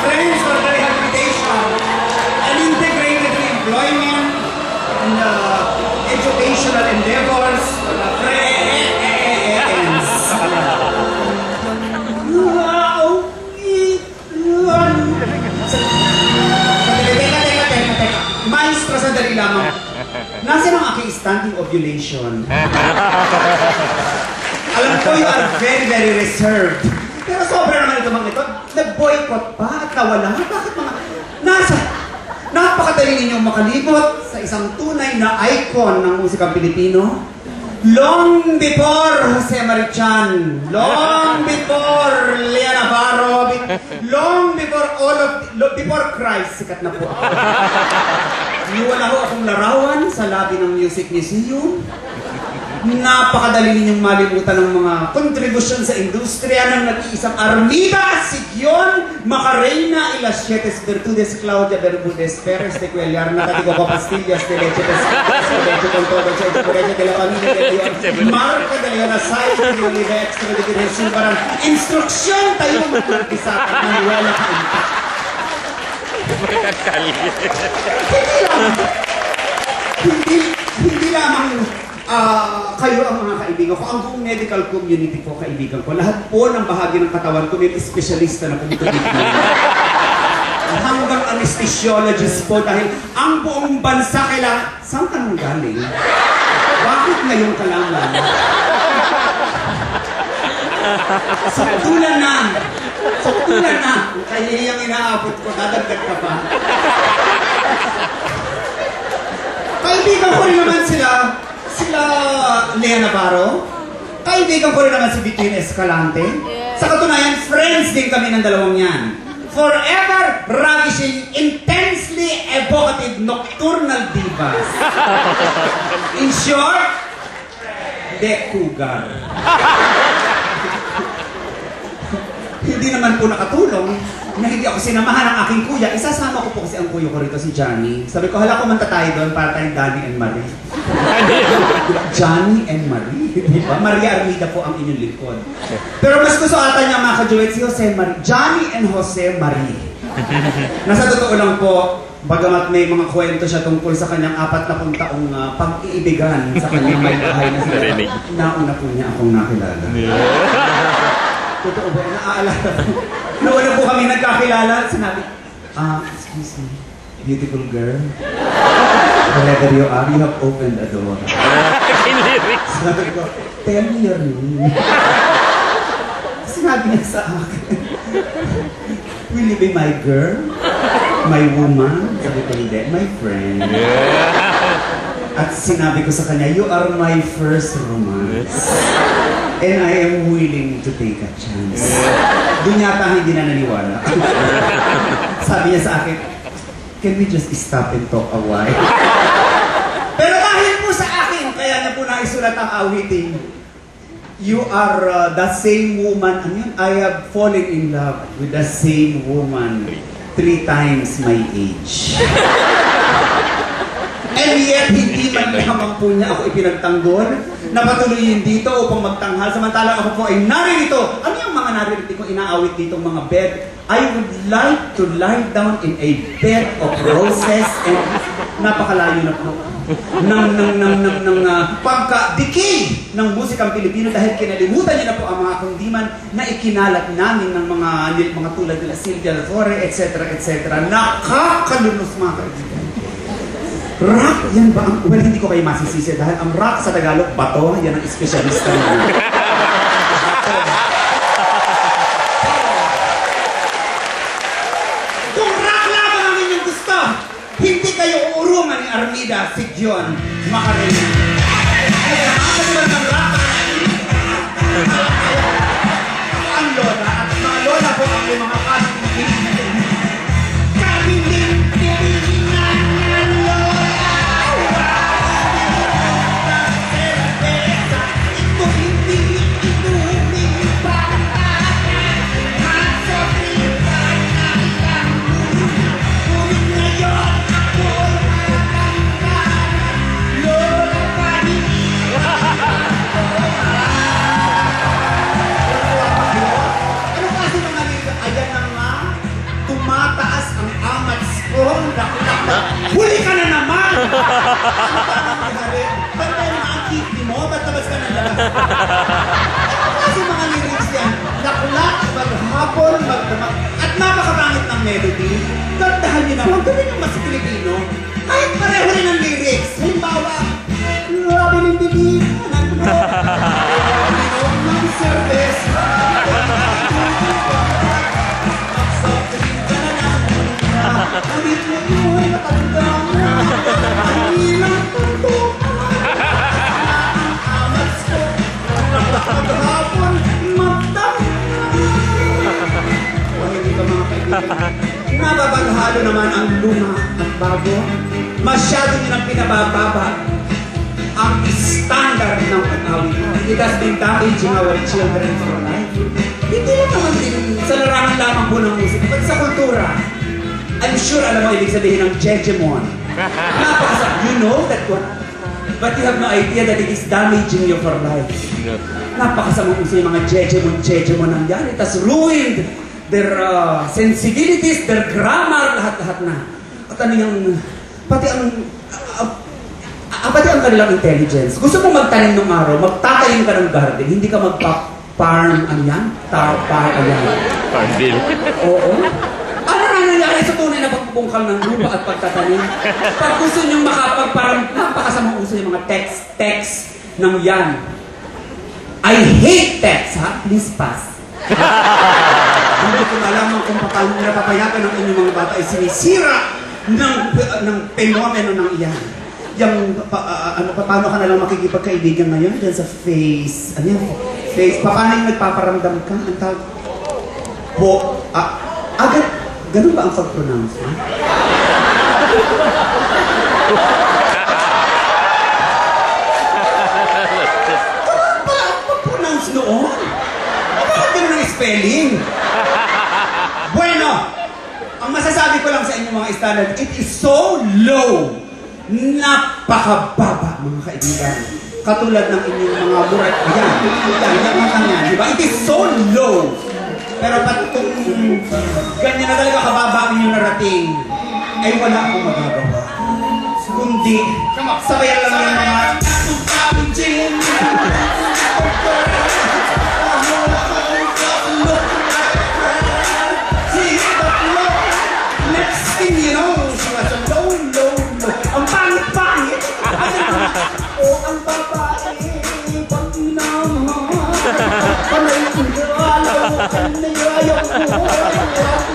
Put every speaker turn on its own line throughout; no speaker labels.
friends for the rehabilitation and integrated employment and educational endeavors for the friends. Teka. Maestra, sandali lamang. Nasaan ang aking standing ovulation? Alam ko, you are very, very reserved. Pero sobra naman ito mga ito. Nag-boycott pa at nawala. Bakit mga... Napakadali ninyong makalibot sa isang tunay na icon ng musikang Pilipino. Long before Jose Marichan, long before Lea Navarro, long before before Christ, sikat na po ako. Wala ho akong larawan sa labi ng Music Museum. Napakadali ninyong malimutan ng mga kontribusyon sa industriya ng nag-iisang Armida, Sigion, Macarena, Ilas Sietes Virtudes, Claudia Bermudez, Perez de Cuellar, Natatico Pastillas, de Leche, Leche con todo, Cheche Coreche de la Familia de Leon, Marco de Leon Asay, de Oliva Extra de Dirección, parang instruksyon tayo mag-artisakan, Manuela Kainta. Hindi lamang kayo ang mga kaibigan ko, ang buong medical community po, kaibigan ko, lahat po ng bahagi ng katawan ko, may espesyalista na pumunta dito. Hanggang anesthesiologist po, dahil ang buong bansa kailangan, saan ka nang galing? Bakit ngayon ka lamang? Saktulan na, kaya yung inaabot ko, dadagdag ka pa. Kaibigan ko rin naman sila Lea Navarro. Kaibigan ko rin naman si Between Escalante. Sa katunayan, friends din kami ng dalawang yan. Forever ravishing, intensely evocative, nocturnal divas. In short, de cougar. Hindi naman po nakatulong na hindi ako sinamahan ng aking kuya. Isasama ko po kasi ang kuya ko rito, si Johnny. Sabi ko, hala, kumanta tayo doon para tayong Danny and Marie. Johnny and Marie. Diba? Maria Armida po ang inyong likod. Pero mas gusto ata niya mga ka-duet si Jose Marie. Johnny and Jose Marie. Nasa totoo lang po, bagamat may mga kwento siya tungkol sa kanyang 40 taong pag-iibigan sa kanyang may bahay na sila. Nauna po niya akong nakilala. Totoo ba? Naaalala po. Noon po kami nagkakilala, sinabi, excuse me, beautiful girl. Wherever you are, you have opened a door. Sabi ko, tell me your name. Sinabi niya sa akin, will you be my girl? My woman? Sabi ko, hindi, my friend. At sinabi ko sa kanya, you are my first romance. And I am willing to take a chance. Doon yata hindi na naniwala. Sabi niya sa akin, can we just stop and talk a while? Pero dahil po sa akin, kaya niya po naisulat ang awiting, you are the same woman. Ano yun? I have fallen in love with the same woman 3 times my age. And yet, hindi man lamang po niya ako ipinagtanggol na patuloyin dito upang magtanghal. Samantalang ako po ay naririto. Ano yung mga naririto kong inaawit dito mga bed? I would like to lie down in a bed of roses and napakalayo na po ng pagka-decay ng musikang Pilipino dahil kinalimutan niya na po ang mga kundiman na ikinalat namin ng mga tulad nila Silvia Lafore, etc. Nakakalunos mga kaibigan. Rock, yan ba? Well, hindi ko kayo masisisi dahil ang rock sa Tagalog, bato, yan ang espesyalista naman. Kung rock lamang ang inyong gusto, hindi kayo uurungan ni Armida, Sigion, Macarena. Kaya nakakalimutan ng rock. Ang lola at mga lola po ang mga kanilig. Ayan na nga, Oh, huli ka na naman! Bantay mo ang kidney mo, ba't tabas ka ng labas? Kasi mga lyrics yan, nakulak, maghapon, magdamag, at napakapangit ng melody. Gandahan niyo naman, gawin yung mas Pilipino. Kahit pareho rin ang lyrics. Halimbawa, grabe ng bilihan mo. Inom ng service. Ulit mo yun, matanda mo. Ang ilang tanto. Ang amats ko. Maghapon, magdamag. O hindi ka mga kaibigan. Nababaghalo naman ang luma at bago. Masyado nilang pinabababa ang standard ng pag-awit. It has been damaging our children for life. Hindi lang naman din sa larangan lamang po ng musika, pati sa kultura. I'm sure alam mo ibig sabihin ng Jejemon. You know that one? But you have no idea that it is damaging you for life. Napakasamang uso yung mga Jejemon ang yan. It has ruined their sensibilities, their grammar, lahat-lahat na. At ano yung, pati ang kanilang intelligence. Gusto mo magtanim ng araw, magtatanim ka ng garden, hindi ka magpa-farm, ano yan? Farm
bill.
Oo. Ano na nangyari sa tunay na pagbubungkal ng lupa at pagtatanim? Pag gusto nyo makapagparang, napakasamang uso yung mga text ng yan. I hate text, ha? Please pass. Hindi ko malaman kung paano nila papayagan ng inyong mga bata ay sinisira ng fenomeno ng iyan. Paano ka nalang makikipagkaibigan ngayon dyan sa face? Ano yan? Face. Paano yung nagpaparamdam ka? Ang tawag? Agad, ganun ba ang pag-pronounce? Ha? Ganun pala ang pag-pronounce noon? Bakit ganun ang spelling? Bueno, ang masasabi ko lang sa inyo mga standard, it is so low. Napakababa, mga kaibigan. Katulad ng inyong mga burat. Yan, di ba? It is so low. Pero pati kung ganyan na talaga kababa ang inyong narating, ay wala akong magagawa. Kundi, sabayan lang yung mga next thing you know, she was a low. Ang pangit-pangit. Ang babae, pag inaman, panay indalaw, ay nayayaw ko,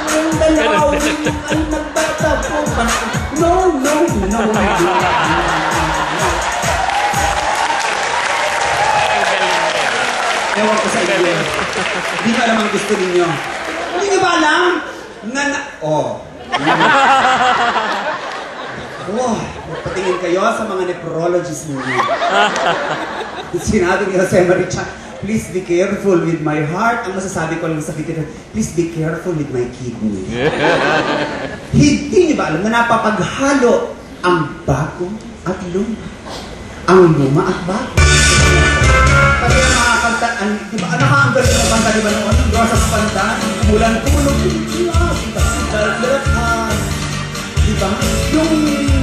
ang dalawin ay nagtatapo. No. Ewan ko sa inyo. Hindi ko alam ang gusto ninyo. Hindi nyo ba alam? Patingin kayo sa mga nephrologists ninyo. Sinabi ni Jose Maricha, please be careful with my heart. Ang masasabi ko lang sa video, please be careful with my kidney. Hindi nyo ba alam na napapaghalo ang bago at luma? Ang luma at bago. Pati ang mga kanta, di ba, nakahanggal sa mga kanta, di ba noon? Rosas Panta, Mulan Tulog, di ba? Yung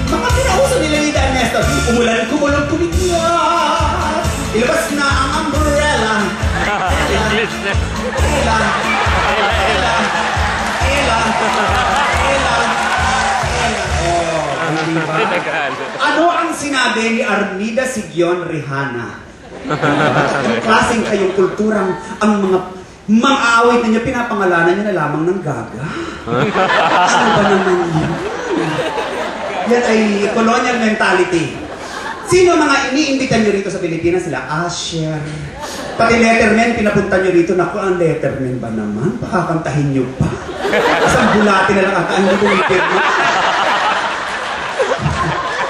mga pinauso nila ni Dan Nestor, umulan, kumulong, kumikiyat, ilabas na ang umbrella.
English na.
Ano ang sinabi ni Armida Sigyon Rihana? Ang klaseng kayong kulturang ang mga awit ninyo, pinapangalanan nyo na lamang ng gaga. Ano ba naman yun? Yan ay colonial mentality. Sino mga iniimbitan nyo rito sa Pilipinas? Sila Asher. Pati Letterman, pinapunta nyo rito. Naku, ang Letterman ba naman? Pakakantahin nyo pa. Isang bulati na lang ata. Hindi ko interview.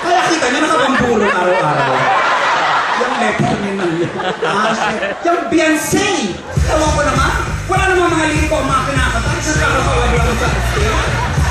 Kaya kita nyo, nakapamburo araw-araw. Yung Letterman ng Asher. Yung Beyonce. Ewan ko naman. Wala namang mga liriko ang mga kinakatay. Sa kakasawag lang sa